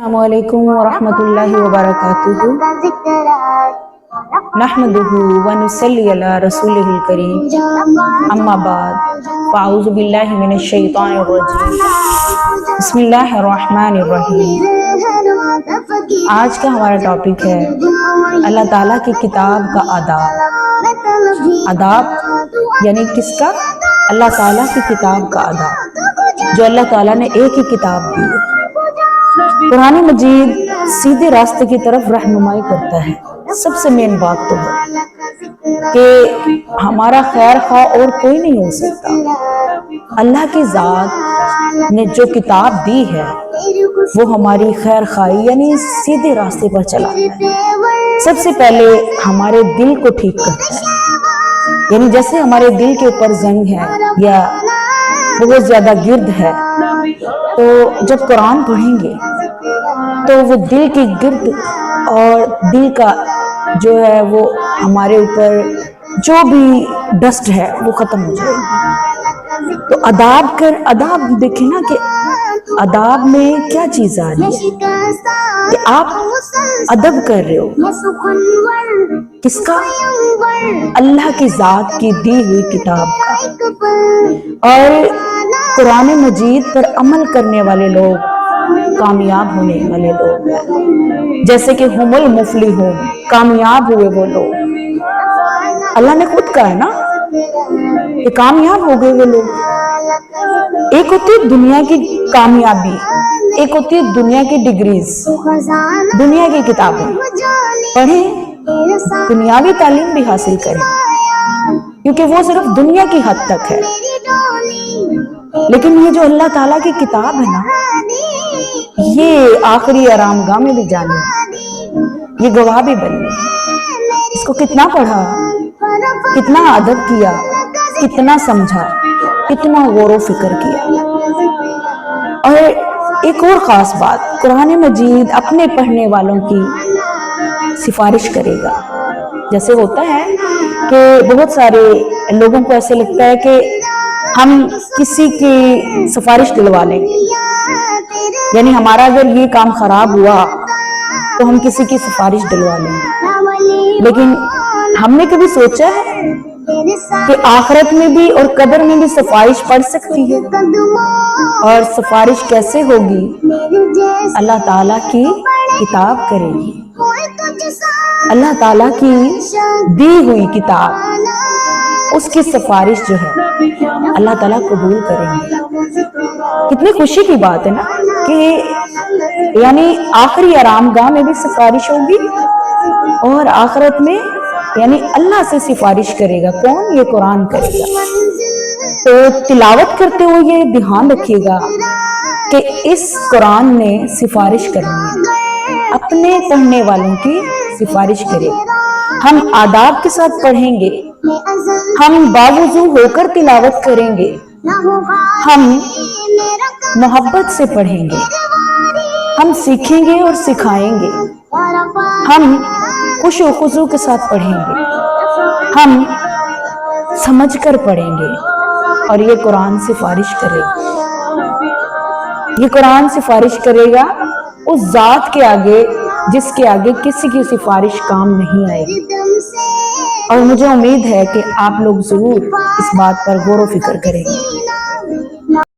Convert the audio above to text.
अस्सलामुअलैकुम वरहमतुल्लाहि वबरकातुहू। नहमदुहु व नुसल्ली अला रसूलिहिल करीम। अम्मा बाद फ़अऊज़ु बिल्लाहि मिनश शैतानिर रजीम। बिस्मिल्लाहिर रहमानिर रहीम। आज का हमारा टॉपिक है अल्लाह ताला की किताब का आदाब। आदाब यानी किसका? अल्लाह ताला की किताब का आदाब, जो अल्लाह ताला ने एक ही किताब दी है। कुरान मजीद सीधे रास्ते की तरफ रहनुमाई करता है। सबसे मेन बात तो है कि हमारा खैर खा और कोई नहीं हो सकता। अल्लाह की ज़ात ने जो किताब दी है वो हमारी खैर खाई यानी सीधे रास्ते पर चलाता है। सबसे पहले हमारे दिल को ठीक करता है, यानी जैसे हमारे दिल के ऊपर जंग है या बहुत ज्यादा गिर्द है, तो जब कुरान पढ़ेंगे तो वो दिल की गिर्द और दिल का जो है वो हमारे ऊपर जो भी डस्ट है वो खत्म हो जाएगी। तो अदाब देखें ना कि अदाब में क्या चीज आ रही है कि आप अदब कर रहे हो किसका? अल्लाह की जात की दी हुई किताब का। और कुरान मजीद पर अमल करने वाले लोग कामयाब होने वाले लोग हैं, जैसे कि हुमुल मुफलिहून, कामयाब हुए वो लोग। अल्लाह ने खुद कहा है ना कि कामयाब हो गए वो लोग। एक होती है दुनिया की कामयाबी, एक होती है दुनिया की डिग्रीज, दुनिया की किताबें पढ़ें, दुनियावी तालीम भी हासिल करें, क्योंकि वो सिर्फ दुनिया की हद तक है। लेकिन ये जो अल्लाह ताला की किताब है ना, ये आखिरी आरामगाह में भी जानी, ये गवाह भी बननी। इसको कितना पढ़ा, कितना अदब किया, कितना समझा, कितना गौर फिक्र किया। और एक और खास बात, कुरान मजीद अपने पढ़ने वालों की सिफारिश करेगा। जैसे होता है कि बहुत सारे लोगों को ऐसे लगता है कि हम किसी की सिफारिश दिलवा लेंगे, यानी हमारा अगर ये काम खराब हुआ तो हम किसी की सिफारिश दिलवा लेंगे। लेकिन हमने कभी सोचा है कि आखिरत में भी और कब्र में भी सिफारिश पड़ सकती है? और सिफारिश कैसे होगी? अल्लाह ताला की किताब करेगी। अल्लाह ताला की दी हुई किताब, उसकी सिफारिश जो है अल्लाह ताला कबूल करेंगे। कितनी खुशी की बात है ना कि यानी आखिरी आरामगाह में भी सिफारिश होगी और आखिरत में यानी अल्लाह से सिफारिश करेगा। कौन? ये कुरान करेगा। तो तिलावत करते हुए ये ध्यान रखिएगा कि इस कुरान ने सिफारिश करनी है, अपने पढ़ने वालों की सिफारिश करेगा। हम आदाब के साथ पढ़ेंगे, हम बावजू होकर तिलावत करेंगे, हम मोहब्बत से पढ़ेंगे, हम सीखेंगे और सिखाएंगे, हम खुशो खुशू के साथ पढ़ेंगे, हम समझकर पढ़ेंगे। और ये कुरान सिफारिश करेगा, ये कुरान सिफारिश करेगा उस जात के आगे जिसके आगे किसी की सिफारिश काम नहीं आएगी। और मुझे उम्मीद है कि आप लोग जरूर इस बात पर गौर व फिक्र करेंगे।